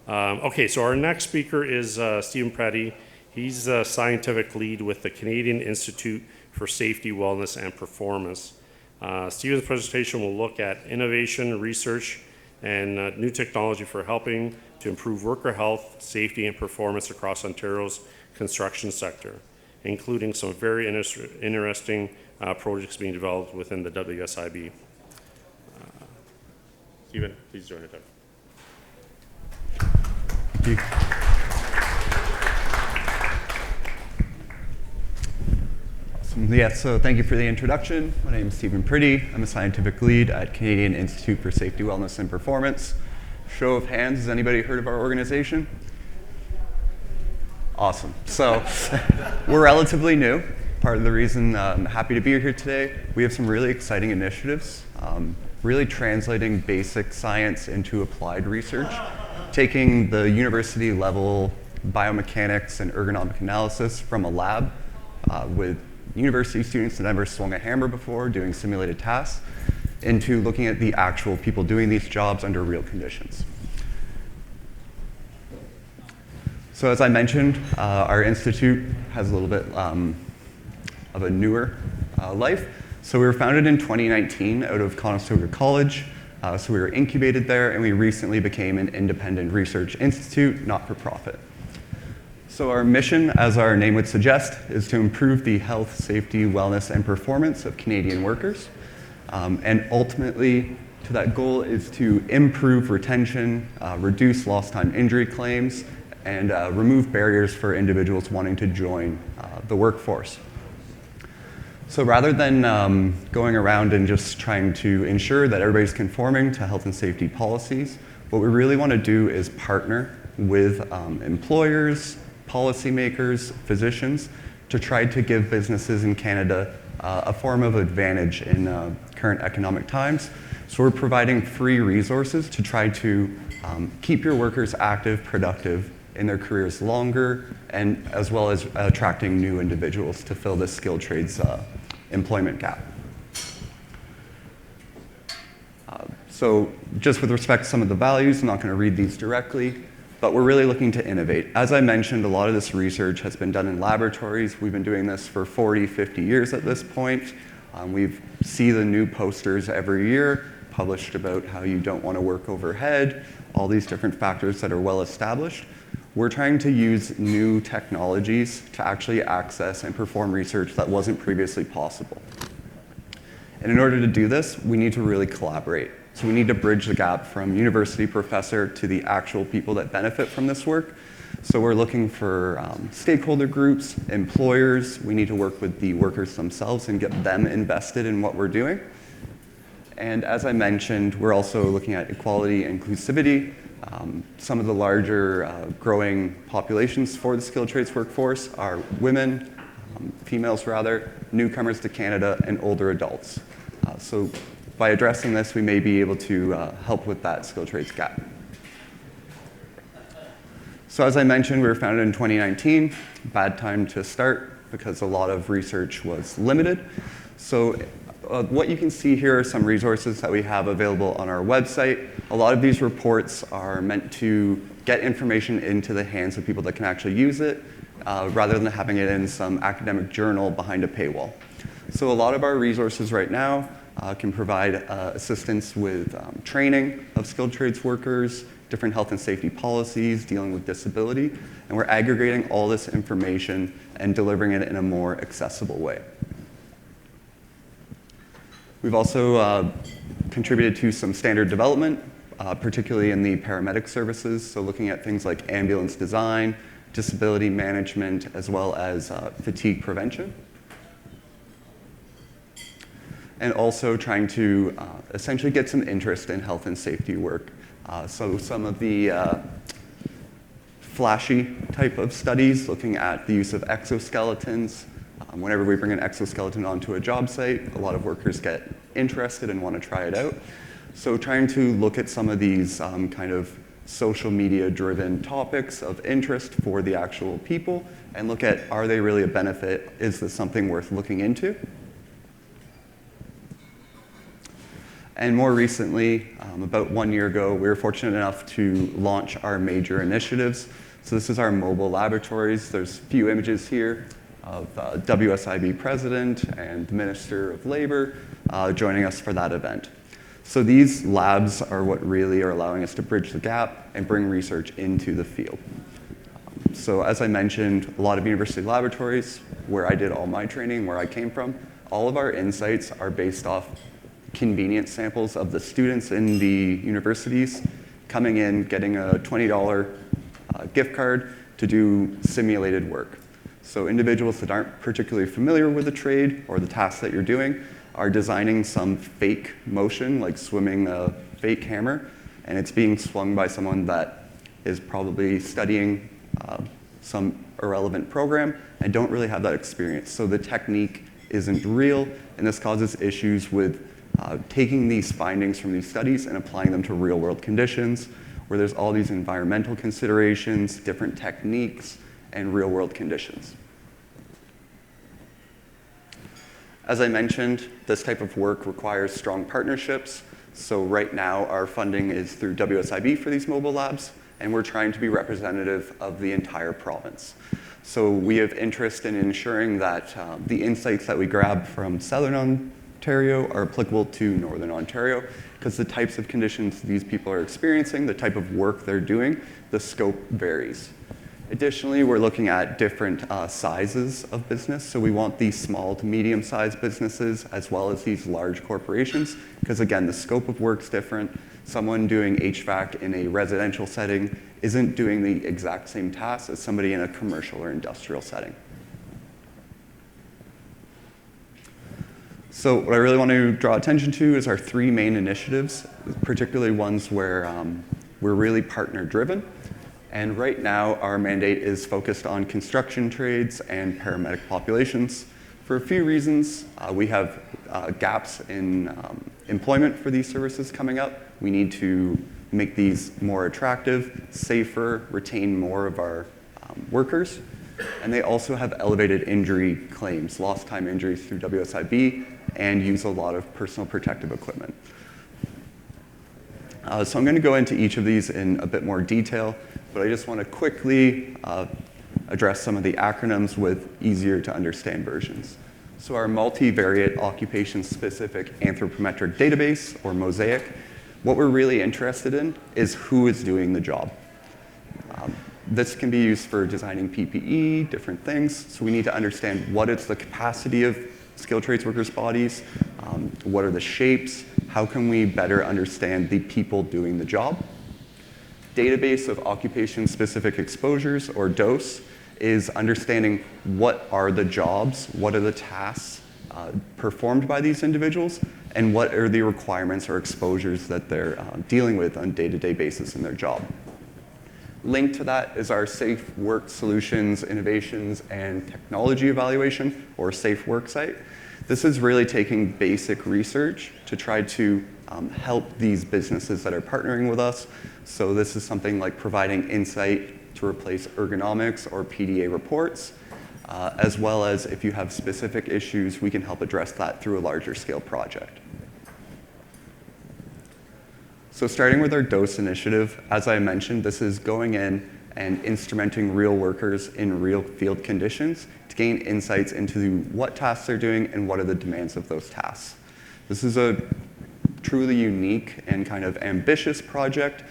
Okay, so our next speaker is Stephen Preddy. He's the scientific lead with the Canadian Institute for Safety, Wellness, and Performance. Stephen's presentation will look at innovation, research, and new technology for helping to improve worker health, safety, and performance across Ontario's construction sector, including some very interesting projects being developed within the WSIB. Stephen, please join us. Thank you. Awesome. Yeah, so thank you for the introduction. My name is Stephen Preddy. I'm a scientific lead at Canadian Institute for Safety, Wellness, and Performance. Show of hands, has anybody heard of our organization? Awesome. So we're relatively new. Part of the reason I'm happy to be here today, we have some really exciting initiatives, really translating basic science into applied research, taking the university level biomechanics and ergonomic analysis from a lab with university students that never swung a hammer before doing simulated tasks into looking at the actual people doing these jobs under real conditions. So as I mentioned, our institute has a little bit of a newer life. So we were founded in 2019 out of Conestoga College. So we were incubated there, and we recently became an independent research institute, not-for-profit. So our mission, as our name would suggest, is to improve the health, safety, wellness, and performance of Canadian workers. And ultimately, to that goal is to improve retention, reduce lost time injury claims, and remove barriers for individuals wanting to join the workforce. So rather than going around and just trying to ensure that everybody's conforming to health and safety policies, what we really want to do is partner with employers, policymakers, physicians, to try to give businesses in Canada a form of advantage in current economic times. So we're providing free resources to try to keep your workers active, productive in their careers longer, and as well as attracting new individuals to fill this skilled trades employment gap. So just with respect to some of the values, I'm not going to read these directly, but we're really looking to innovate. As I mentioned, a lot of this research has been done in laboratories. We've been doing this for 40, 50 years at this point. We see the new posters every year published about how you don't want to work overhead, all these different factors that are well established. We're trying to use new technologies to actually access and perform research that wasn't previously possible. And in order to do this, we need to really collaborate. So we need to bridge the gap from university professor to the actual people that benefit from this work. So we're looking for stakeholder groups, employers. We need to work with the workers themselves and get them invested in what we're doing. And as I mentioned, we're also looking at equality and inclusivity. Some of the larger growing populations for the skilled trades workforce are women, females rather, newcomers to Canada, and older adults. So by addressing this, we may be able to help with that skilled trades gap. So as I mentioned, we were founded in 2019. Bad time to start because a lot of research was limited. So what you can see here are some resources that we have available on our website. A lot of these reports are meant to get information into the hands of people that can actually use it, rather than having it in some academic journal behind a paywall. So a lot of our resources right now can provide assistance with training of skilled trades workers, different health and safety policies, dealing with disability, and we're aggregating all this information and delivering it in a more accessible way. We've also contributed to some standard development, particularly in the paramedic services, so looking at things like ambulance design, disability management, as well as fatigue prevention. And also trying to essentially get some interest in health and safety work. So some of the flashy type of studies, looking at the use of exoskeletons. Whenever we bring an exoskeleton onto a job site, a lot of workers get interested and want to try it out. So trying to look at some of these kind of social media driven topics of interest for the actual people and look at, are they really a benefit? Is this something worth looking into? And more recently, about 1 year ago, we were fortunate enough to launch our major initiatives. So this is our mobile laboratories. There's a few images here of WSIB President and the Minister of Labor joining us for that event. So these labs are what really are allowing us to bridge the gap and bring research into the field. So as I mentioned, a lot of university laboratories, where I did all my training, where I came from, all of our insights are based off convenient samples of the students in the universities coming in, getting a $20 gift card to do simulated work. So individuals that aren't particularly familiar with the trade or the task that you're doing are designing some fake motion, like swimming a fake hammer, and it's being swung by someone that is probably studying some irrelevant program and don't really have that experience. So the technique isn't real, and this causes issues with taking these findings from these studies and applying them to real-world conditions, where there's all these environmental considerations, different techniques, and real-world conditions. As I mentioned, this type of work requires strong partnerships. So right now, our funding is through WSIB for these mobile labs, and we're trying to be representative of the entire province. So we have interest in ensuring that the insights that we grab from Southern Ontario are applicable to Northern Ontario, because the types of conditions these people are experiencing, the type of work they're doing, the scope varies. Additionally, we're looking at different sizes of business. So we want these small to medium-sized businesses as well as these large corporations, because again, the scope of work's different. Someone doing HVAC in a residential setting isn't doing the exact same task as somebody in a commercial or industrial setting. So what I really want to draw attention to is our three main initiatives, particularly ones where we're really partner-driven. And right now, our mandate is focused on construction trades and paramedic populations. For a few reasons, we have gaps in employment for these services coming up. We need to make these more attractive, safer, retain more of our workers. And they also have elevated injury claims, lost time injuries through WSIB, and use a lot of personal protective equipment. So I'm going to go into each of these in a bit more detail, but I just want to quickly address some of the acronyms with easier to understand versions. So our multivariate occupation-specific anthropometric database, or MOSAIC, what we're really interested in is who is doing the job. This can be used for designing PPE, different things, so we need to understand what is the capacity of skilled trades workers' bodies, what are the shapes, how can we better understand the people doing the job. Database of occupation-specific exposures, or DOSE, is understanding what are the jobs, what are the tasks performed by these individuals, and what are the requirements or exposures that they're dealing with on a day-to-day basis in their job. Linked to that is our Safe Work Solutions, Innovations, and Technology Evaluation, or Safe Work Site. This is really taking basic research to try to help these businesses that are partnering with us. So this is something like providing insight to replace ergonomics or PDA reports, as well as if you have specific issues, we can help address that through a larger scale project. So starting with our DOSE initiative, as I mentioned, this is going in and instrumenting real workers in real field conditions to gain insights into what tasks they're doing and what are the demands of those tasks. This is a truly unique and kind of ambitious project.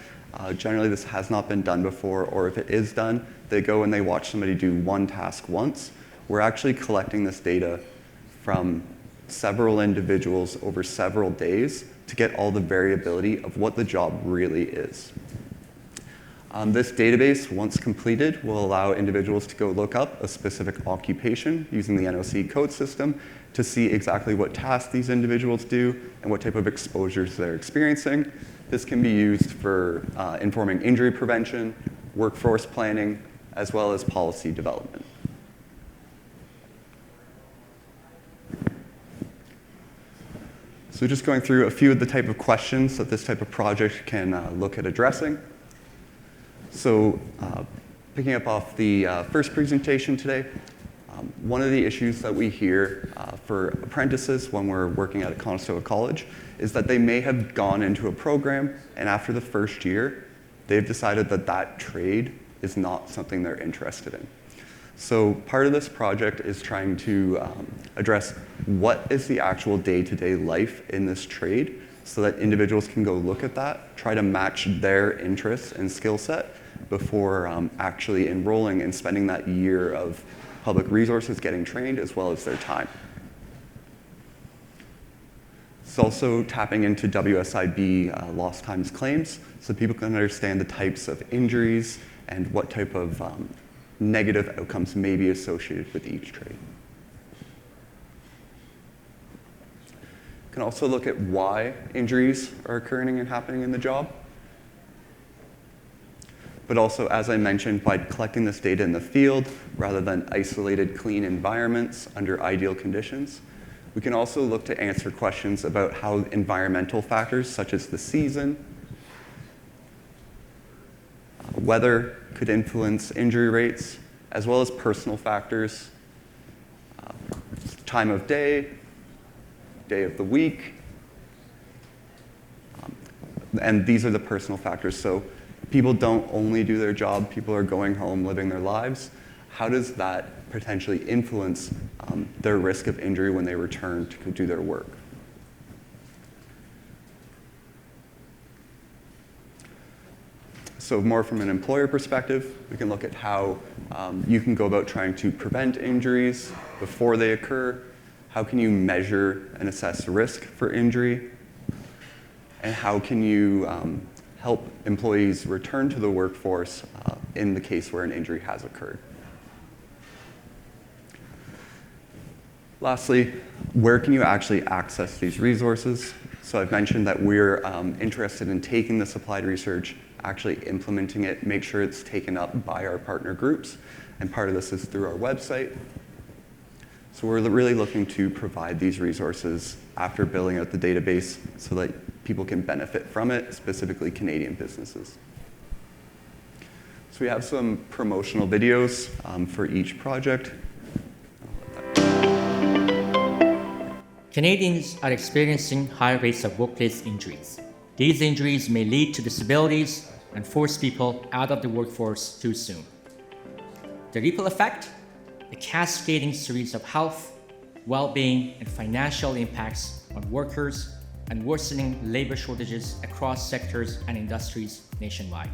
Generally, this has not been done before, or if it is done, they go and they watch somebody do one task once. We're actually collecting this data from several individuals over several days to get all the variability of what the job really is. This database, once completed, will allow individuals to go look up a specific occupation using the NOC code system to see exactly what tasks these individuals do and what type of exposures they're experiencing. This can be used for informing injury prevention, workforce planning, as well as policy development. So just going through a few of the type of questions that this type of project can look at addressing. So picking up off the first presentation today, one of the issues that we hear for apprentices when we're working at a Conestoga college is that they may have gone into a program, and after the first year, they've decided that that trade is not something they're interested in. So part of this project is trying to address what is the actual day-to-day life in this trade so that individuals can go look at that, try to match their interests and skill set before actually enrolling and spending that year of public resources getting trained as well as their time. It's also tapping into WSIB lost times claims so people can understand the types of injuries and what type of negative outcomes may be associated with each trade. You can also look at why injuries are occurring and happening in the job. But also, as I mentioned, by collecting this data in the field rather than isolated, clean environments under ideal conditions, we can also look to answer questions about how environmental factors such as the season, weather could influence injury rates, as well as personal factors, time of day, day of the week, and these are the personal factors. So people don't only do their job, people are going home, living their lives. How does that potentially influence their risk of injury when they return to do their work? So more from an employer perspective, we can look at how you can go about trying to prevent injuries before they occur. How can you measure and assess risk for injury? And how can you help employees return to the workforce in the case where an injury has occurred? Lastly, where can you actually access these resources? So I've mentioned that we're interested in taking this applied research, actually implementing it, make sure it's taken up by our partner groups, and part of this is through our website. So we're really looking to provide these resources after building out the database so that people can benefit from it, specifically Canadian businesses. So we have some promotional videos for each project. Canadians are experiencing high rates of workplace injuries. These injuries may lead to disabilities and force people out of the workforce too soon. The ripple effect? A cascading series of health, well-being, and financial impacts on workers and worsening labor shortages across sectors and industries nationwide.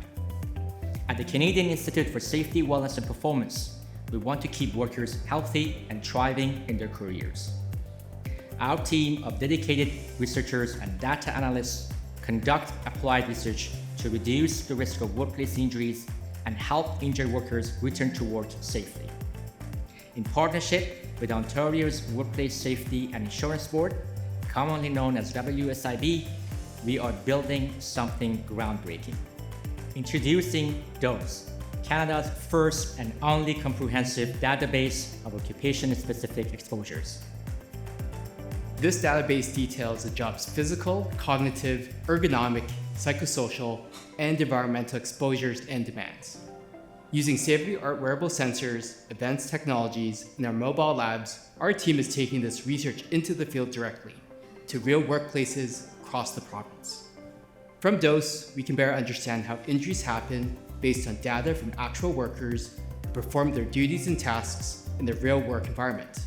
At the Canadian Institute for Safety, Wellness, and Performance, we want to keep workers healthy and thriving in their careers. Our team of dedicated researchers and data analysts conduct applied research to reduce the risk of workplace injuries and help injured workers return to work safely. In partnership with Ontario's Workplace Safety and Insurance Board, commonly known as WSIB, we are building something groundbreaking. Introducing DOSE, Canada's first and only comprehensive database of occupation-specific exposures. This database details a job's physical, cognitive, ergonomic, psychosocial, and environmental exposures and demands. Using state-of-the-art wearable sensors, advanced technologies, and our mobile labs, our team is taking this research into the field directly, to real workplaces across the province. From DOSE, we can better understand how injuries happen based on data from actual workers who perform their duties and tasks in the real work environment.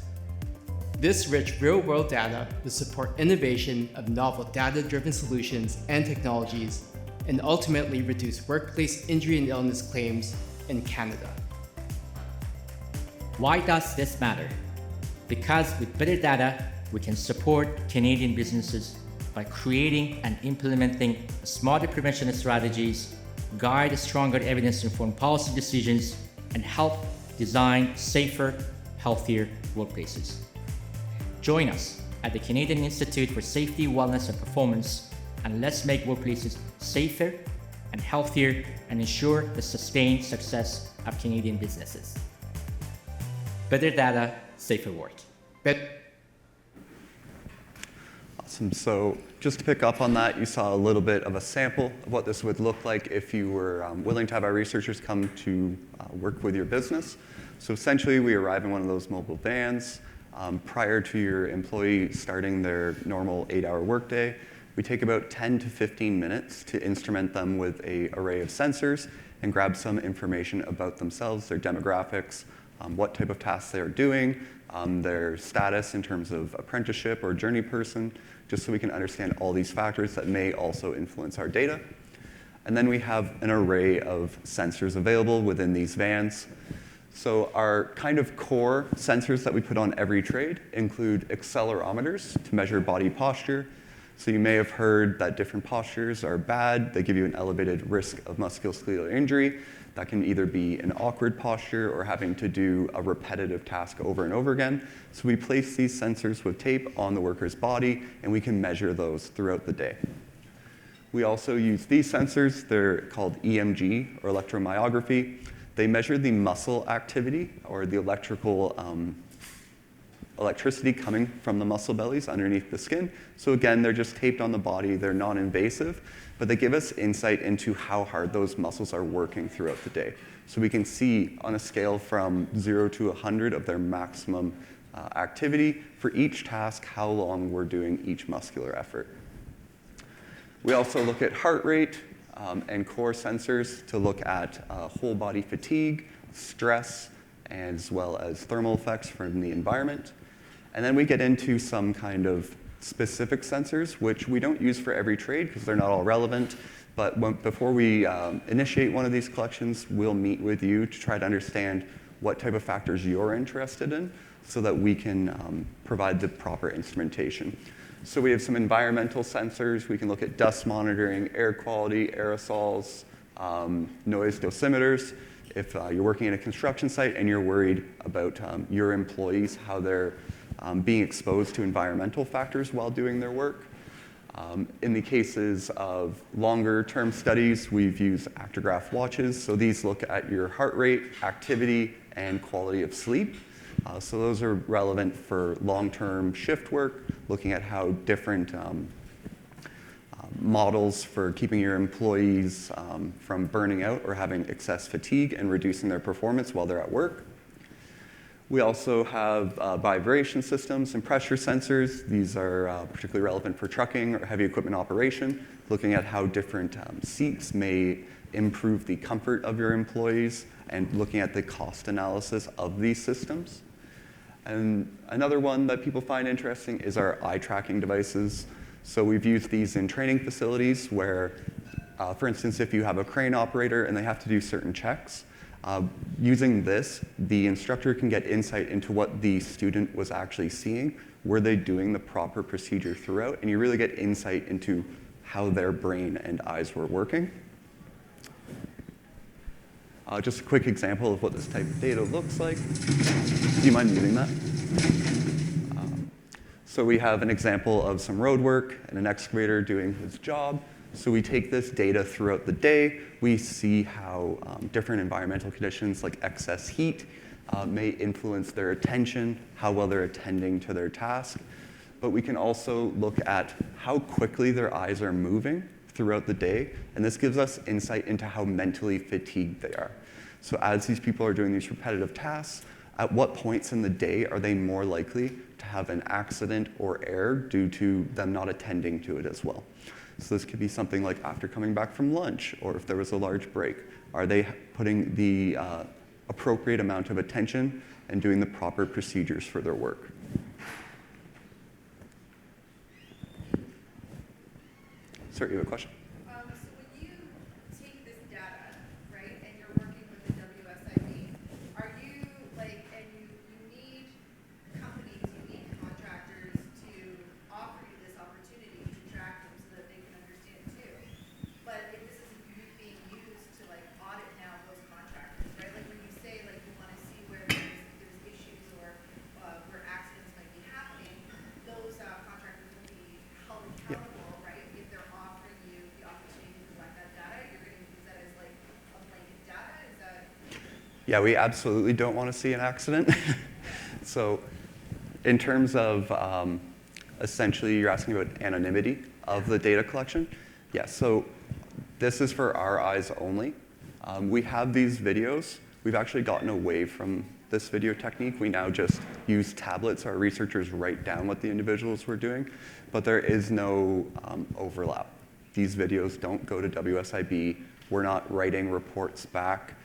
This rich real-world data will support innovation of novel data-driven solutions and technologies, and ultimately reduce workplace injury and illness claims in Canada. Why does this matter? Because with better data, we can support Canadian businesses by creating and implementing smarter prevention strategies, guide stronger evidence-informed policy decisions, and help design safer, healthier workplaces. Join us at the Canadian Institute for Safety, Wellness, and Performance, and let's make workplaces safer and healthier and ensure the sustained success of Canadian businesses. Better data, safer work. Awesome. So just to pick up on that, you saw a little bit of a sample of what this would look like if you were willing to have our researchers come to work with your business. So essentially, we arrive in one of those mobile vans. Prior to your employee starting their normal 8-hour workday, we take about 10 to 15 minutes to instrument them with an array of sensors and grab some information about themselves, their demographics, what type of tasks they are doing, their status in terms of apprenticeship or journey person, just so we can understand all these factors that may also influence our data. And then we have an array of sensors available within these vans. So our kind of core sensors that we put on every trade include accelerometers to measure body posture. So you may have heard that different postures are bad. They give you an elevated risk of musculoskeletal injury. That can either be an awkward posture or having to do a repetitive task over and over again. So we place these sensors with tape on the worker's body, and we can measure those throughout the day. We also use these sensors. They're called EMG, or electromyography. They measure the muscle activity, or the electricity coming from the muscle bellies underneath the skin. So again, they're just taped on the body. They're non-invasive, but they give us insight into how hard those muscles are working throughout the day. So we can see on a scale from 0 to 100 of their maximum activity for each task, how long we're doing each muscular effort. We also look at heart rate and core sensors to look at whole body fatigue, stress, as well as thermal effects from the environment. And then we get into some kind of specific sensors, which we don't use for every trade because they're not all relevant. But before we initiate one of these collections, we'll meet with you to try to understand what type of factors you're interested in so that we can provide the proper instrumentation. So we have some environmental sensors. We can look at dust monitoring, air quality, aerosols, noise dosimeters. If you're working in a construction site and you're worried about your employees, how they're being exposed to environmental factors while doing their work. In the cases of longer-term studies, we've used actigraph watches. So these look at your heart rate, activity, and quality of sleep. So those are relevant for long-term shift work, looking at how different models for keeping your employees from burning out or having excess fatigue and reducing their performance while they're at work. We also have vibration systems and pressure sensors. These are particularly relevant for trucking or heavy equipment operation, looking at how different seats may improve the comfort of your employees and looking at the cost analysis of these systems. And another one that people find interesting is our eye tracking devices. So we've used these in training facilities where, for instance, if you have a crane operator and they have to do certain checks, using this, the instructor can get insight into what the student was actually seeing. Were they doing the proper procedure throughout? And you really get insight into how their brain and eyes were working. Just a quick example of what this type of data looks like. Do you mind muting that? So we have an example of some road work and an excavator doing his job. So we take this data throughout the day. We see how different environmental conditions like excess heat may influence their attention, how well they're attending to their task. But we can also look at how quickly their eyes are moving throughout the day. And this gives us insight into how mentally fatigued they are. So as these people are doing these repetitive tasks, at what points in the day are they more likely to have an accident or error due to them not attending to it as well? So this could be something like after coming back from lunch, or if there was a large break. Are they putting the appropriate amount of attention and doing the proper procedures for their work? Sir, you have a question? So when you take this data, right, and you're working with the WSIB, are you like, and you need companies, you need contractors to offer you this opportunity to track them so that they can understand too. But if this is being used to like audit now those contractors, right? Like when you say like you want to see where there's issues or where accidents might be happening, those contractors will be held accountable. Yeah, we absolutely don't want to see an accident. So in terms of essentially you're asking about anonymity of the data collection. Yeah, so this is for our eyes only. We have these videos We've actually gotten away from this video technique. We now just use tablets. Our researchers write down what the individuals were doing, but there is no overlap. These videos don't go to WSIB. We're not writing reports back.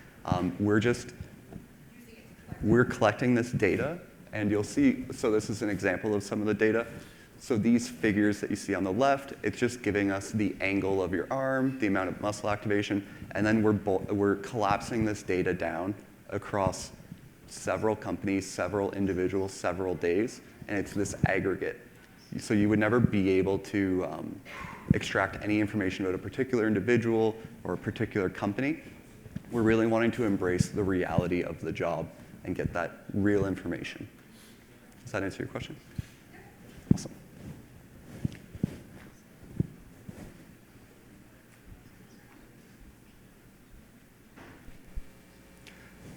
We're collecting this data, and you'll see, so this is an example of some of the data. So these figures that you see on the left, it's just giving us the angle of your arm, the amount of muscle activation, and then we're collapsing this data down across several companies, several individuals, several days, and it's this aggregate. So you would never be able to extract any information about a particular individual or a particular company. We're really wanting to embrace the reality of the job and get that real information. Does that answer your question? Awesome.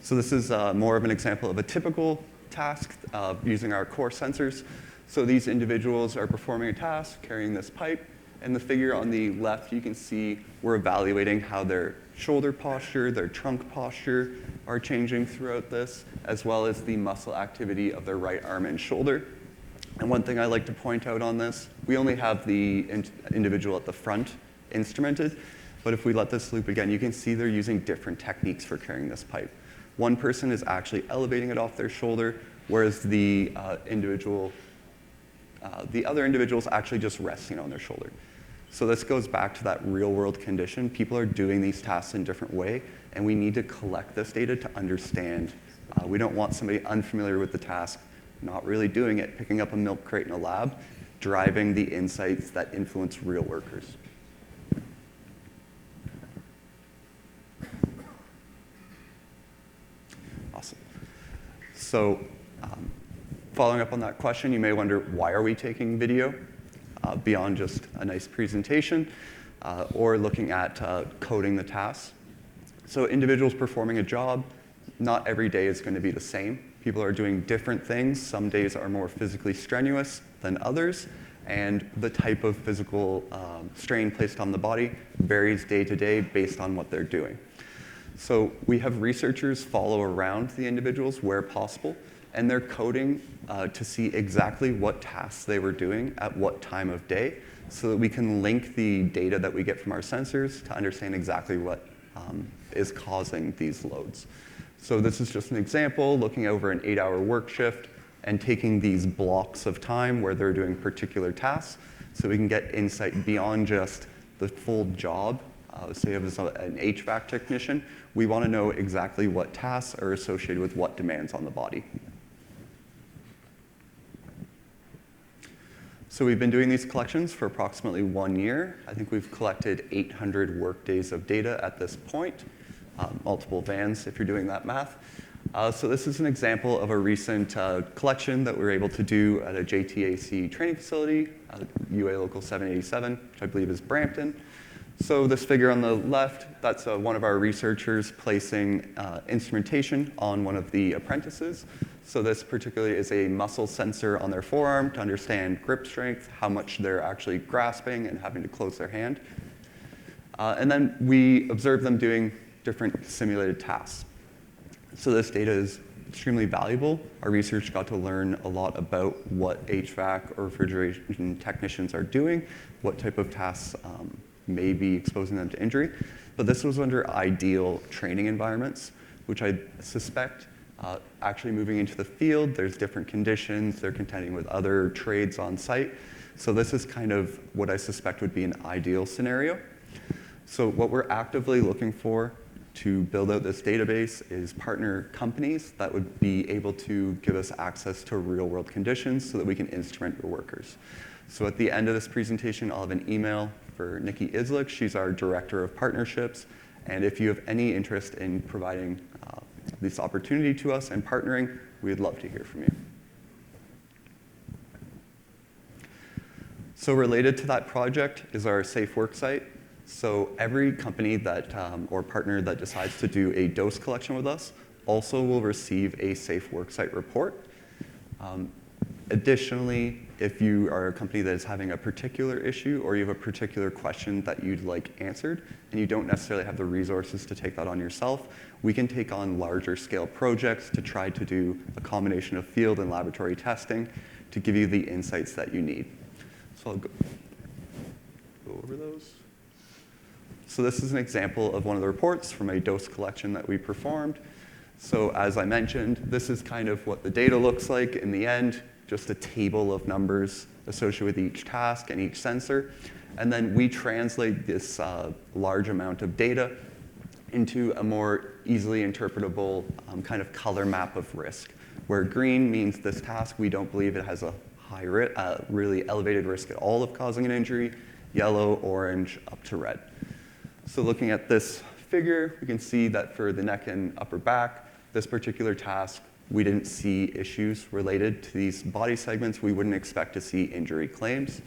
So this is more of an example of a typical task using our core sensors. So these individuals are performing a task, carrying this pipe. And the figure on the left, you can see we're evaluating how their shoulder posture, their trunk posture are changing throughout this, as well as the muscle activity of their right arm and shoulder. And one thing I like to point out on this, we only have the individual at the front instrumented, but if we let this loop again, you can see they're using different techniques for carrying this pipe. One person is actually elevating it off their shoulder, whereas the other individual is actually just resting on their shoulder. So this goes back to that real-world condition. People are doing these tasks in a different way, and we need to collect this data to understand. We don't want somebody unfamiliar with the task, not really doing it, picking up a milk crate in a lab, driving the insights that influence real workers. Awesome. So following up on that question, you may wonder, why are we taking video beyond just a nice presentation or looking at coding the tasks? So individuals performing a job, not every day is going to be the same. People are doing different things. Some days are more physically strenuous than others, and the type of physical strain placed on the body varies day to day based on what they're doing. So we have researchers follow around the individuals where possible, and they're coding to see exactly what tasks they were doing at what time of day, so that we can link the data that we get from our sensors to understand exactly what is causing these loads. So this is just an example, looking over an 8-hour work shift and taking these blocks of time where they're doing particular tasks, so we can get insight beyond just the full job. Say if it's an HVAC technician, we want to know exactly what tasks are associated with what demands on the body. So we've been doing these collections for approximately 1 year. I think we've collected 800 work days of data at this point, multiple vans if you're doing that math. So this is an example of a recent collection that we were able to do at a JTAC training facility, UA Local 787, which I believe is Brampton. So this figure on the left, that's one of our researchers placing instrumentation on one of the apprentices. So this particularly is a muscle sensor on their forearm to understand grip strength, how much they're actually grasping and having to close their hand. And then we observe them doing different simulated tasks. So this data is extremely valuable. Our research got to learn a lot about what HVAC or refrigeration technicians are doing, what type of tasks may be exposing them to injury. But this was under ideal training environments, which I suspect actually moving into the field, there's different conditions, they're contending with other trades on site. So this is kind of what I suspect would be an ideal scenario. So what we're actively looking for to build out this database is partner companies that would be able to give us access to real-world conditions so that we can instrument your workers. So at the end of this presentation, I'll have an email for Nikki Islick. She's our Director of Partnerships. And if you have any interest in providing this opportunity to us and partnering, we'd love to hear from you. So related to that project is our Safe Work site. So every company that or partner that decides to do a dose collection with us also will receive a Safe Work site report. Additionally, if you are a company that is having a particular issue or you have a particular question that you'd like answered and you don't necessarily have the resources to take that on yourself, we can take on larger scale projects to try to do a combination of field and laboratory testing to give you the insights that you need. So I'll go over those. So this is an example of one of the reports from a dose collection that we performed. So as I mentioned, this is kind of what the data looks like in the end, just a table of numbers associated with each task and each sensor. And then we translate this large amount of data into a more easily interpretable kind of color map of risk, where green means this task, we don't believe it has a high really elevated risk at all of causing an injury, yellow, orange, up to red. So looking at this figure, we can see that for the neck and upper back, this particular task, we didn't see issues related to these body segments. We wouldn't expect to see injury claims.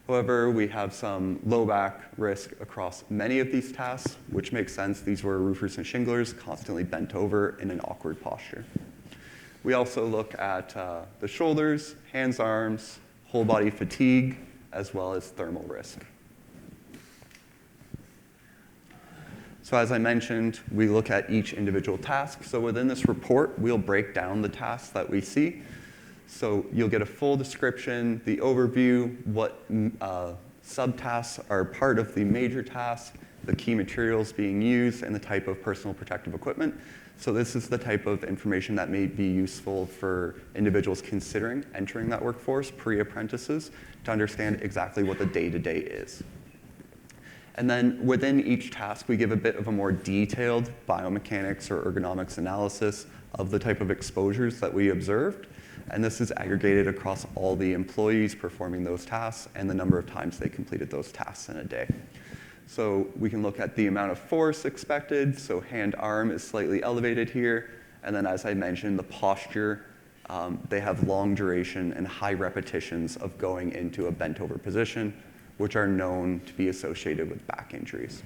However, we have some low back risk across many of these tasks, which makes sense. These were roofers and shinglers constantly bent over in an awkward posture. We also look at the shoulders, hands, arms, whole body fatigue, as well as thermal risk. So as I mentioned, we look at each individual task. So within this report, we'll break down the tasks that we see. So you'll get a full description, the overview, what subtasks are part of the major task, the key materials being used, and the type of personal protective equipment. So this is the type of information that may be useful for individuals considering entering that workforce, pre-apprentices, to understand exactly what the day-to-day is. And then within each task, we give a bit of a more detailed biomechanics or ergonomics analysis of the type of exposures that we observed. And this is aggregated across all the employees performing those tasks and the number of times they completed those tasks in a day. So we can look at the amount of force expected. So hand-arm is slightly elevated here. And then as I mentioned, the posture, they have long duration and high repetitions of going into a bent over position, which are known to be associated with back injuries.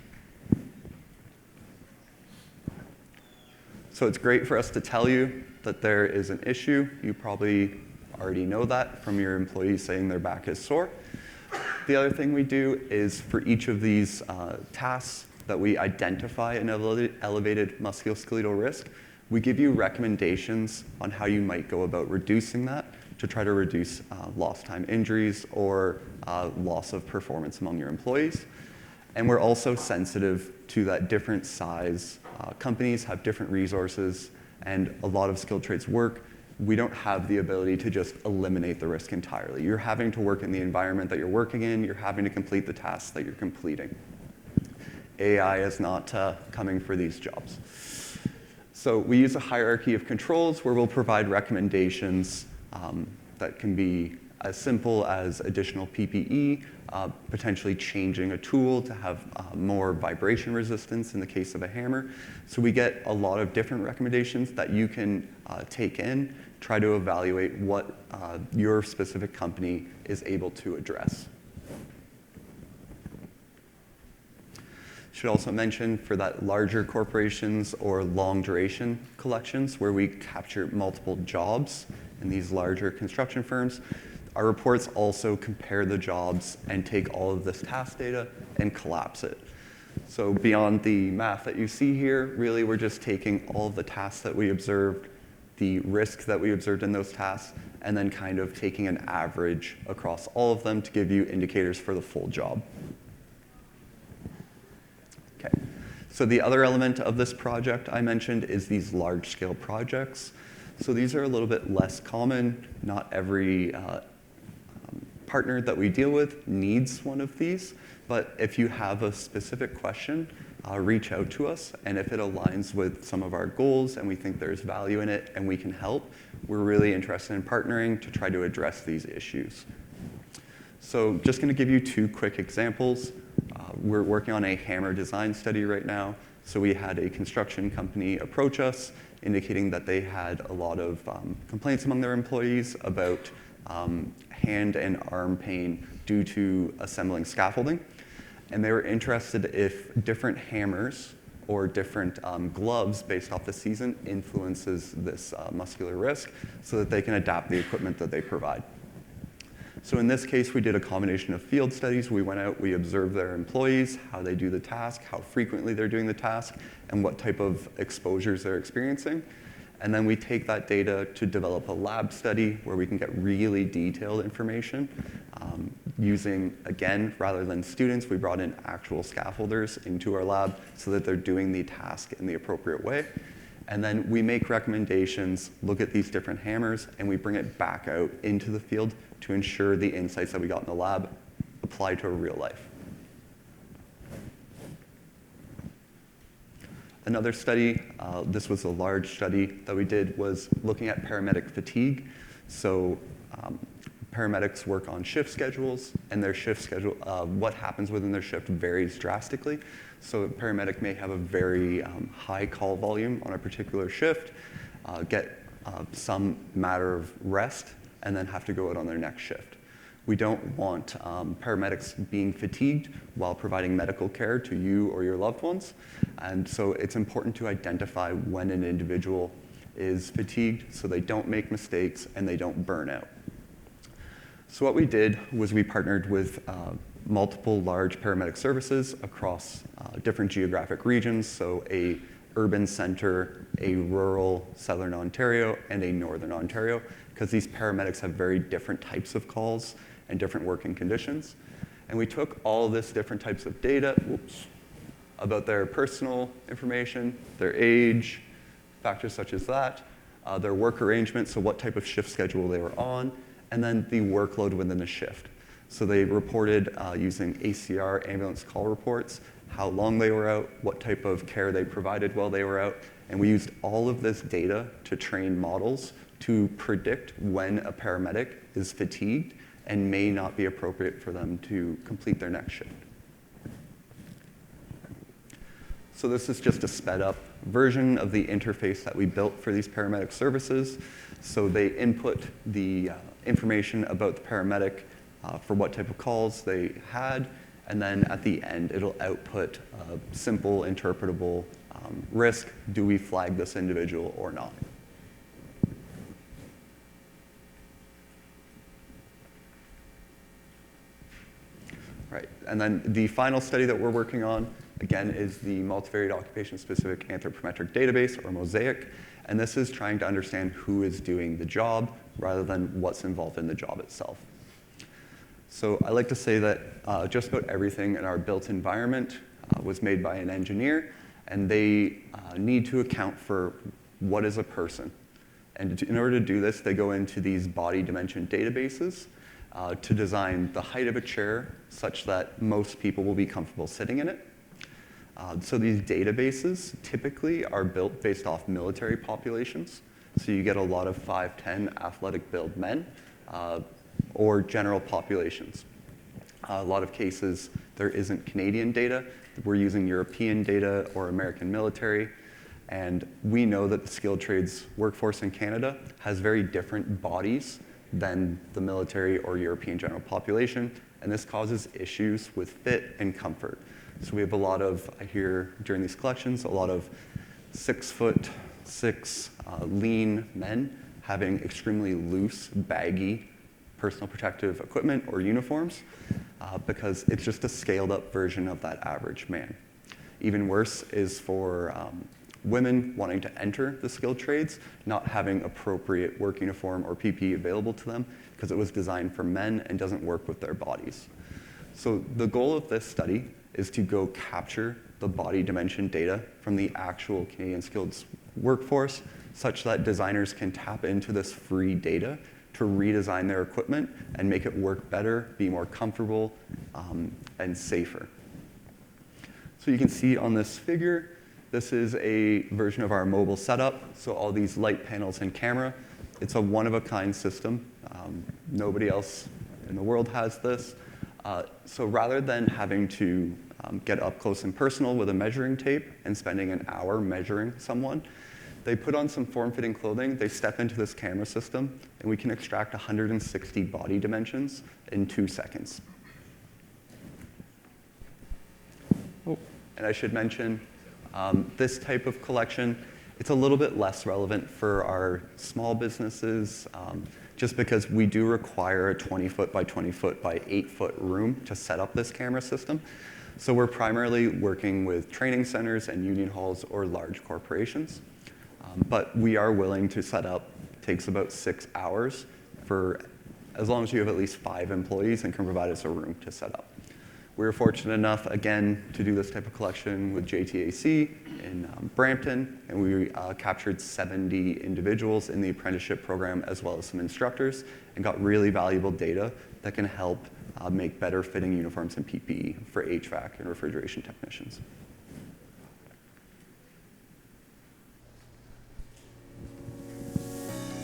So it's great for us to tell you that there is an issue. You probably already know that from your employees saying their back is sore. The other thing we do is for each of these tasks that we identify an elevated musculoskeletal risk, we give you recommendations on how you might go about reducing that to try to reduce lost time injuries or loss of performance among your employees. And we're also sensitive to that different size. Companies have different resources, and a lot of skilled trades work. We don't have the ability to just eliminate the risk entirely. You're having to work in the environment that you're working in. You're having to complete the tasks that you're completing. AI is not coming for these jobs. So we use a hierarchy of controls where we'll provide recommendations that can be as simple as additional PPE, potentially changing a tool to have more vibration resistance in the case of a hammer. So we get a lot of different recommendations that you can take in, try to evaluate what your specific company is able to address. Should also mention for that larger corporations or long duration collections where we capture multiple jobs in these larger construction firms, our reports also compare the jobs and take all of this task data and collapse it. So beyond the math that you see here, really we're just taking all of the tasks that we observed, the risks that we observed in those tasks, and then kind of taking an average across all of them to give you indicators for the full job. Okay. So the other element of this project I mentioned is these large-scale projects. So these are a little bit less common. Not every partner that we deal with needs one of these, but if you have a specific question, reach out to us, and if it aligns with some of our goals and we think there's value in it and we can help, we're really interested in partnering to try to address these issues. So just going to give you two quick examples. We're working on a hammer design study right now. So we had a construction company approach us indicating that they had a lot of complaints among their employees about hand and arm pain due to assembling scaffolding. And they were interested if different hammers or different gloves based off the season influences this muscular risk so that they can adapt the equipment that they provide. So in this case, we did a combination of field studies. We went out, we observed their employees, how they do the task, how frequently they're doing the task, and what type of exposures they're experiencing. And then we take that data to develop a lab study where we can get really detailed information using, again, rather than students, we brought in actual scaffolders into our lab so that they're doing the task in the appropriate way. And then we make recommendations, look at these different hammers, and we bring it back out into the field to ensure the insights that we got in the lab apply to a real life. Another study, this was a large study that we did, was looking at paramedic fatigue. So paramedics work on shift schedules, and their shift schedule, what happens within their shift varies drastically. So a paramedic may have a very high call volume on a particular shift, get some matter of rest, and then have to go out on their next shift. We don't want paramedics being fatigued while providing medical care to you or your loved ones. And so it's important to identify when an individual is fatigued so they don't make mistakes and they don't burn out. So what we did was we partnered with multiple large paramedic services across different geographic regions, so a urban center, a rural southern Ontario, and a northern Ontario, because these paramedics have very different types of calls and different working conditions. And we took all this different types of data about their personal information, their age, factors such as that, their work arrangement, so what type of shift schedule they were on, and then the workload within the shift. So they reported using ACR ambulance call reports, how long they were out, what type of care they provided while they were out, and we used all of this data to train models to predict when a paramedic is fatigued and may not be appropriate for them to complete their next shift. So this is just a sped up version of the interface that we built for these paramedic services. So they input the information about the paramedic for what type of calls they had, and then at the end, it'll output a simple, interpretable risk. Do we flag this individual or not? Right, and then the final study that we're working on, again, is the Multivariate Occupation-Specific Anthropometric Database, or MOSAIC, and this is trying to understand who is doing the job rather than what's involved in the job itself. So I like to say that just about everything in our built environment was made by an engineer, and they need to account for what is a person. And in order to do this, they go into these body dimension databases to design the height of a chair such that most people will be comfortable sitting in it. So these databases typically are built based off military populations. So you get a lot of 5'10" athletic build men or general populations. A lot of cases, there isn't Canadian data. We're using European data or American military. And we know that the skilled trades workforce in Canada has very different bodies than the military or European general population. And this causes issues with fit and comfort. So we have a lot of, I hear during these collections, a lot of 6'6" lean men having extremely loose, baggy personal protective equipment or uniforms because it's just a scaled up version of that average man. Even worse is for women wanting to enter the skilled trades, not having appropriate work uniform or PPE available to them because it was designed for men and doesn't work with their bodies. So the goal of this study is to go capture the body dimension data from the actual Canadian skilled workforce such that designers can tap into this free data to redesign their equipment and make it work better, be more comfortable, and safer. So you can see on this figure, this is a version of our mobile setup. So all these light panels and camera. It's a one-of-a-kind system. Nobody else in the world has this. So rather than having to get up close and personal with a measuring tape and spending an hour measuring someone, they put on some form-fitting clothing, they step into this camera system, and we can extract 160 body dimensions in 2 seconds. Oh, and I should mention, This type of collection, it's a little bit less relevant for our small businesses, just because we do require a 20-foot by 20-foot by 8-foot room to set up this camera system. So we're primarily working with training centers and union halls or large corporations. But we are willing to set up, takes about 6 hours for as long as you have at least 5 employees and can provide us a room to set up. We were fortunate enough, again, to do this type of collection with JTAC in Brampton, and we captured 70 individuals in the apprenticeship program as well as some instructors, and got really valuable data that can help make better fitting uniforms and PPE for HVAC and refrigeration technicians.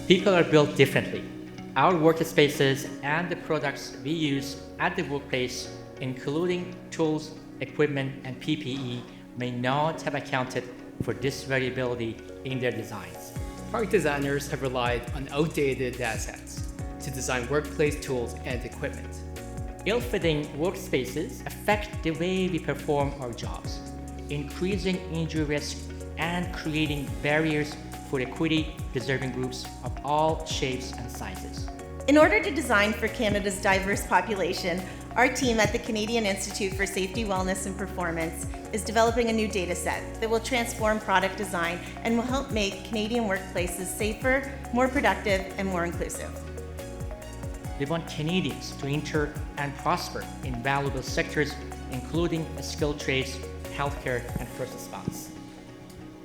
People are built differently. Our workspaces and the products we use at the workplace, including tools, equipment, and PPE, may not have accounted for this variability in their designs. Product designers have relied on outdated datasets to design workplace tools and equipment. Ill-fitting workspaces affect the way we perform our jobs, increasing injury risk and creating barriers for equity-deserving groups of all shapes and sizes. In order to design for Canada's diverse population, our team at the Canadian Institute for Safety, Wellness and Performance is developing a new data set that will transform product design and will help make Canadian workplaces safer, more productive, and more inclusive. We want Canadians to enter and prosper in valuable sectors, including skilled trades, healthcare, and first response.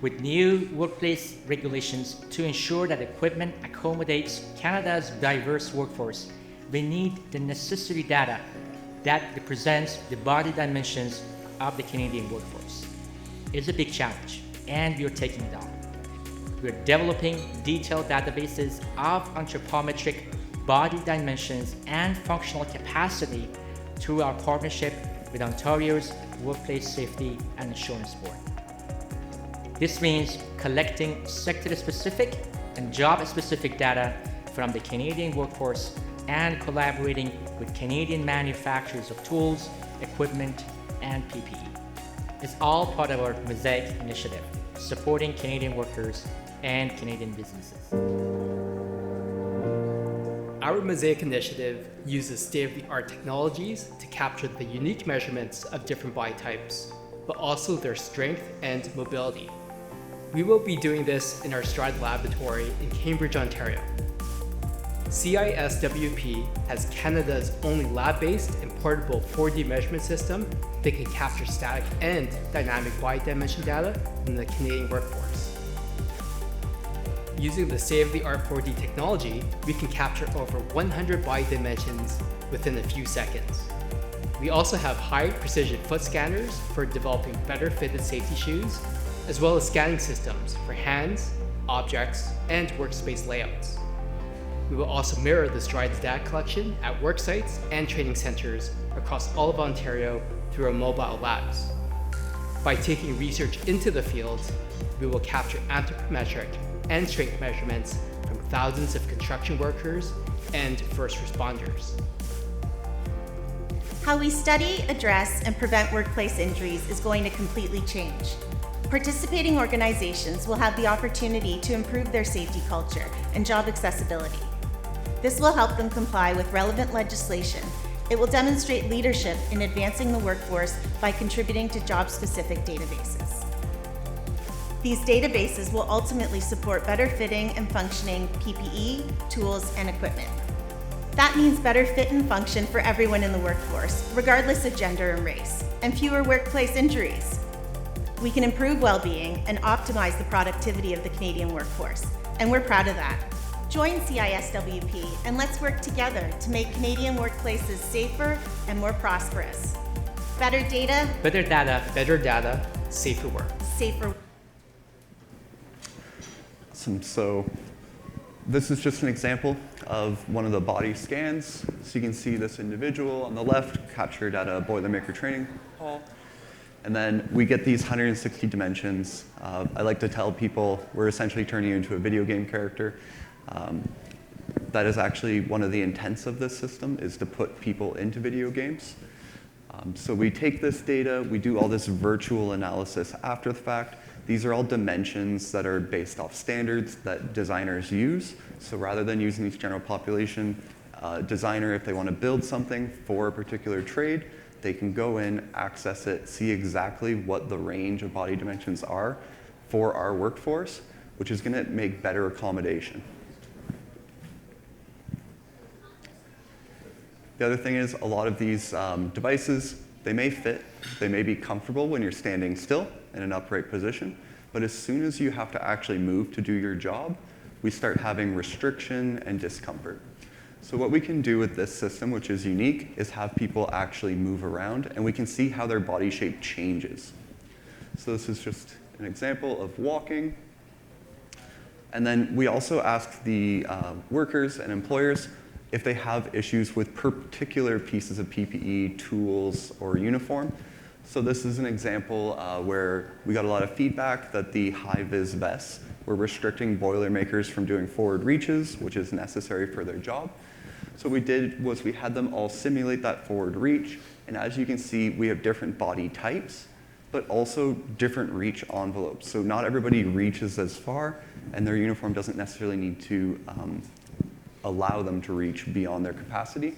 With new workplace regulations to ensure that equipment accommodates Canada's diverse workforce, we need the necessary data that represents the body dimensions of the Canadian workforce. It's a big challenge, and we are taking it on. We're developing detailed databases of anthropometric body dimensions and functional capacity through our partnership with Ontario's Workplace Safety and Insurance Board. This means collecting sector-specific and job-specific data from the Canadian workforce and collaborating with Canadian manufacturers of tools, equipment, and PPE. It's all part of our Mosaic initiative, supporting Canadian workers and Canadian businesses. Our Mosaic initiative uses state-of-the-art technologies to capture the unique measurements of different body types, but also their strength and mobility. We will be doing this in our Stride laboratory in Cambridge, Ontario. CISWP has Canada's only lab-based and portable 4D measurement system that can capture static and dynamic body dimension data from the Canadian workforce. Using the state-of-the-art 4D technology, we can capture over 100 body dimensions within a few seconds. We also have high-precision foot scanners for developing better-fitted safety shoes, as well as scanning systems for hands, objects, and workspace layouts. We will also mirror the Stride's data collection at work sites and training centers across all of Ontario through our mobile labs. By taking research into the field, we will capture anthropometric and strength measurements from thousands of construction workers and first responders. How we study, address, and prevent workplace injuries is going to completely change. Participating organizations will have the opportunity to improve their safety culture and job accessibility. This will help them comply with relevant legislation. It will demonstrate leadership in advancing the workforce by contributing to job-specific databases. These databases will ultimately support better fitting and functioning PPE, tools, and equipment. That means better fit and function for everyone in the workforce, regardless of gender and race, and fewer workplace injuries. We can improve well-being and optimize the productivity of the Canadian workforce, and we're proud of that. Join CISWP and let's work together to make Canadian workplaces safer and more prosperous. Better data, Better data, Better data, safer work. safer. Awesome. So this is just an example of one of the body scans. So you can see this individual on the left captured at a Boilermaker training hall. And then we get these 160 dimensions. I like to tell people we're essentially turning you into a video game character. That is actually one of the intents of this system, is to put people into video games. So we take this data, we do all this virtual analysis after the fact. These are all dimensions that are based off standards that designers use. So rather than using each general population, designer, if they want to build something for a particular trade, they can go in, access it, see exactly what the range of body dimensions are for our workforce, which is going to make better accommodation. The other thing is a lot of these devices, they may fit, they may be comfortable when you're standing still in an upright position, but as soon as you have to actually move to do your job, we start having restriction and discomfort. So what we can do with this system, which is unique, is have people actually move around, and we can see how their body shape changes. So this is just an example of walking. And then we also ask the workers and employers if they have issues with particular pieces of PPE, tools, or uniform. So this is an example where we got a lot of feedback that the high-vis vests were restricting Boilermakers from doing forward reaches, which is necessary for their job. So what we did was we had them all simulate that forward reach, and as you can see, we have different body types, but also different reach envelopes. So not everybody reaches as far, and their uniform doesn't necessarily need to allow them to reach beyond their capacity.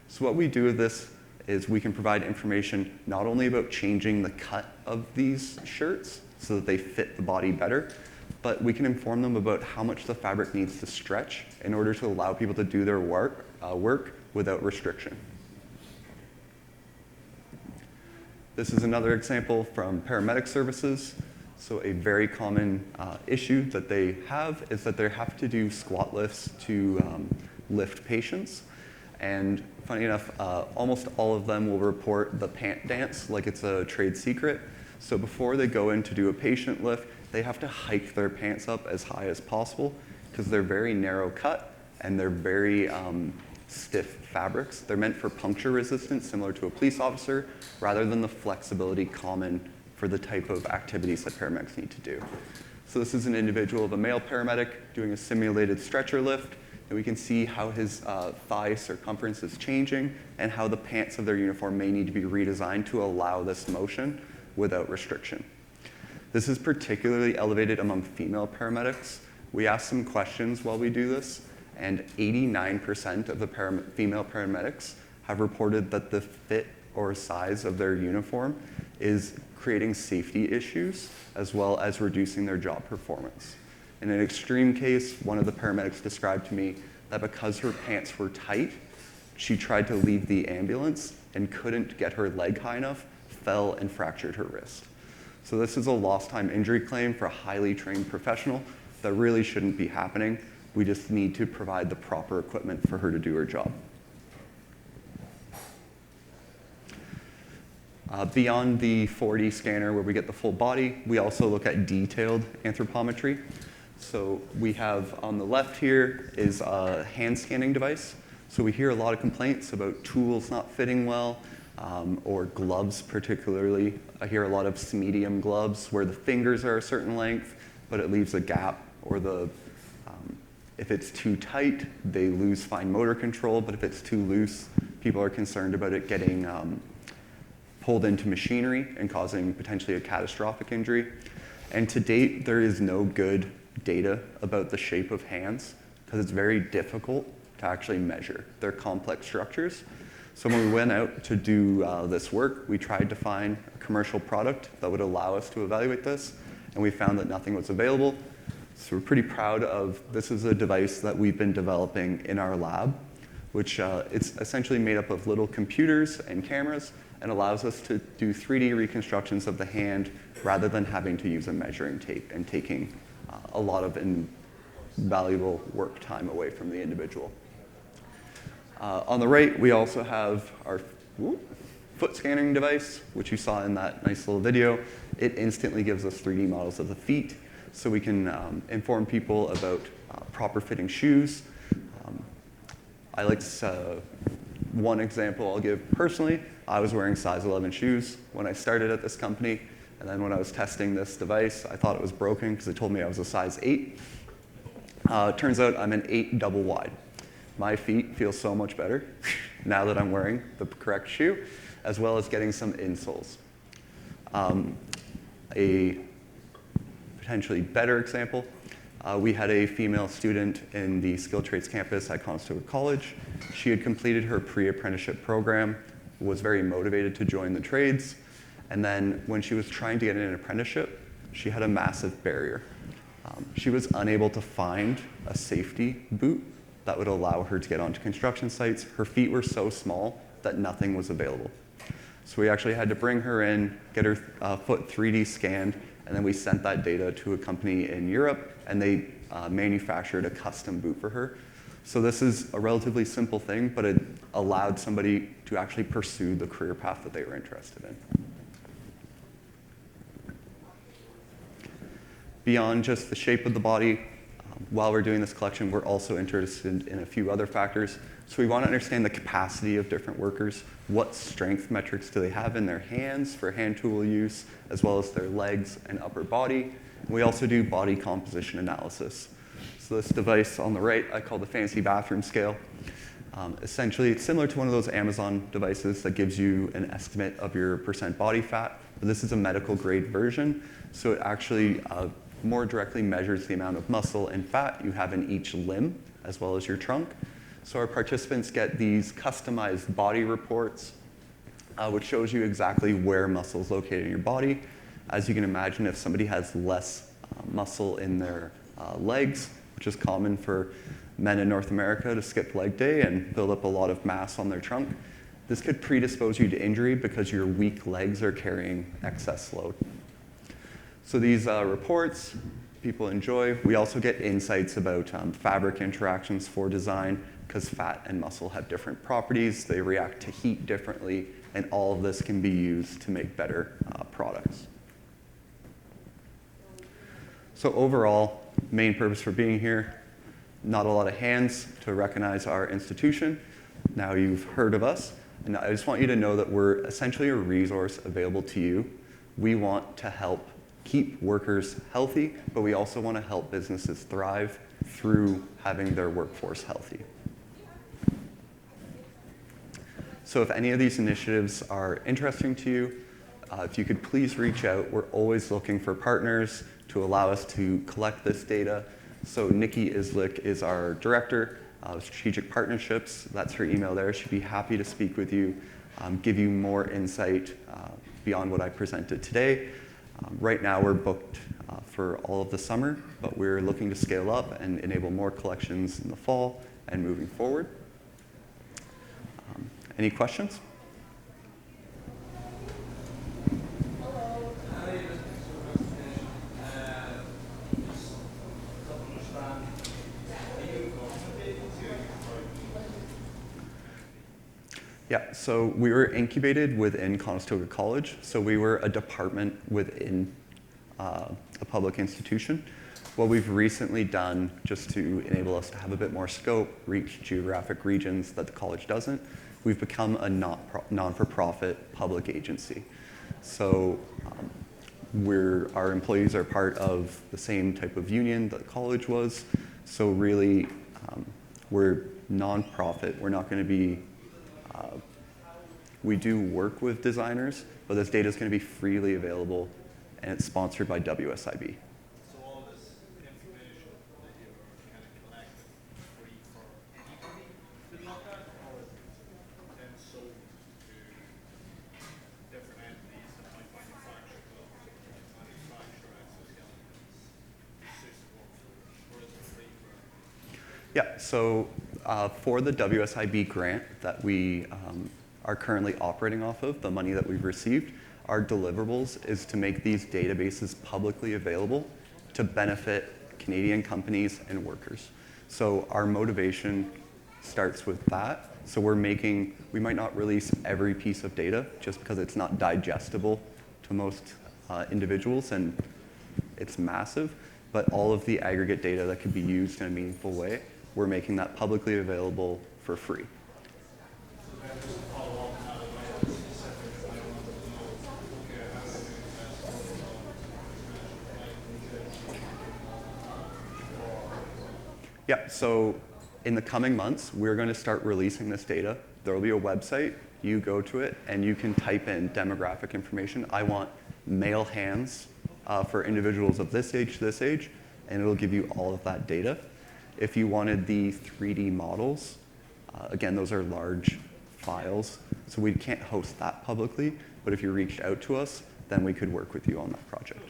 So what we do with this is we can provide information not only about changing the cut of these shirts so that they fit the body better, but we can inform them about how much the fabric needs to stretch in order to allow people to do their work without restriction. This is another example from paramedic services. So a very common issue that they have is that they have to do squat lifts to lift patients. And funny enough, almost all of them will report the pant dance like it's a trade secret. So before they go in to do a patient lift, they have to hike their pants up as high as possible because they're very narrow cut and they're very stiff fabrics. They're meant for puncture resistance, similar to a police officer, rather than the flexibility common for the type of activities that paramedics need to do. So this is an individual of a male paramedic doing a simulated stretcher lift, and we can see how his thigh circumference is changing and how the pants of their uniform may need to be redesigned to allow this motion without restriction. This is particularly elevated among female paramedics. We ask some questions while we do this, and 89% of the female paramedics have reported that the fit or size of their uniform is creating safety issues as well as reducing their job performance. In an extreme case, one of the paramedics described to me that because her pants were tight, she tried to leave the ambulance and couldn't get her leg high enough, fell and fractured her wrist. So this is a lost time injury claim for a highly trained professional that really shouldn't be happening. We just need to provide the proper equipment for her to do her job. Beyond the 4D scanner where we get the full body, we also look at detailed anthropometry. So we have on the left here is a hand scanning device. So we hear a lot of complaints about tools not fitting well, or gloves particularly. I hear a lot of medium gloves where the fingers are a certain length, but it leaves a gap, or if it's too tight, they lose fine motor control, but if it's too loose, people are concerned about it getting pulled into machinery and causing potentially a catastrophic injury. And to date, there is no good data about the shape of hands because it's very difficult to actually measure. They're complex structures. So when we went out to do this work, we tried to find a commercial product that would allow us to evaluate this, and we found that nothing was available. So we're pretty proud of, this is a device that we've been developing in our lab, which it's essentially made up of little computers and cameras and allows us to do 3D reconstructions of the hand rather than having to use a measuring tape and taking a lot of invaluable work time away from the individual. On the right, we also have our foot scanning device, which you saw in that nice little video. It instantly gives us 3D models of the feet, so we can inform people about proper fitting shoes. I like one example I'll give personally. I was wearing size 11 shoes when I started at this company, and then when I was testing this device, I thought it was broken because it told me I was a size 8. Turns out I'm an 8 double wide. My feet feel so much better now that I'm wearing the correct shoe. as well as getting some insoles. A potentially better example, we had a female student in the skilled trades campus at Conestoga College. She had completed her pre-apprenticeship program, was very motivated to join the trades, and then when she was trying to get an apprenticeship, she had a massive barrier. She was unable to find a safety boot that would allow her to get onto construction sites. Her feet were so small that nothing was available. So we actually had to bring her in, get her foot 3D scanned, and then we sent that data to a company in Europe, and they manufactured a custom boot for her. So this is a relatively simple thing, but it allowed somebody to actually pursue the career path that they were interested in. Beyond just the shape of the body, while we're doing this collection, we're also interested in a few other factors. So we want to understand the capacity of different workers. What strength metrics do they have in their hands for hand tool use, as well as their legs and upper body. We also do body composition analysis. So this device on the right, I call the fancy bathroom scale. Essentially, it's similar to one of those Amazon devices that gives you an estimate of your percent body fat, but this is a medical grade version. So it actually more directly measures the amount of muscle and fat you have in each limb, as well as your trunk. So our participants get these customized body reports, which shows you exactly where muscle is located in your body. As you can imagine, if somebody has less muscle in their legs, which is common for men in North America to skip leg day and build up a lot of mass on their trunk, this could predispose you to injury because your weak legs are carrying excess load. So these reports people enjoy. We also get insights about fabric interactions for design, because fat and muscle have different properties. They react to heat differently, and all of this can be used to make better products. So overall, main purpose for being here, not a lot of hands to recognize our institution. Now you've heard of us, and I just want you to know that we're essentially a resource available to you. We want to help keep workers healthy, but we also want to help businesses thrive through having their workforce healthy. So if any of these initiatives are interesting to you, if you could please reach out. We're always looking for partners to allow us to collect this data. So Nikki Islick is our director of strategic partnerships. That's her email there. She'd be happy to speak with you, give you more insight beyond what I presented today. Right now we're booked for all of the summer, but we're looking to scale up and enable more collections in the fall and moving forward. Any questions? Yeah, so we were incubated within Conestoga College. So we were a department within a public institution. What we've recently done, just to enable us to have a bit more scope, reach geographic regions that the college doesn't, we've become a non-for-profit public agency. So our employees are part of the same type of union that the college was. So really, we're non-profit. We're not going to be we do work with designers, but this data is going to be freely available, and it's sponsored by WSIB. So all this information that you're kind of collecting is free for anybody to look at, or is it then sold to different entities that might manufacture exoskeletons, or is it free for? Yeah, so for the WSIB grant that we are currently operating off of, the money that we've received, our deliverables is to make these databases publicly available to benefit Canadian companies and workers. So our motivation starts with that. So we might not release every piece of data just because it's not digestible to most individuals, and it's massive, but all of the aggregate data that could be used in a meaningful way, we're making that publicly available for free. Yeah, so in the coming months, we're going to start releasing this data. There will be a website you go to it and you can type in demographic information. I want male hands for individuals of this age, and it'll give you all of that data. If you wanted the 3D models, again, those are large files, so we can't host that publicly, but if you reached out to us, then we could work with you on that project.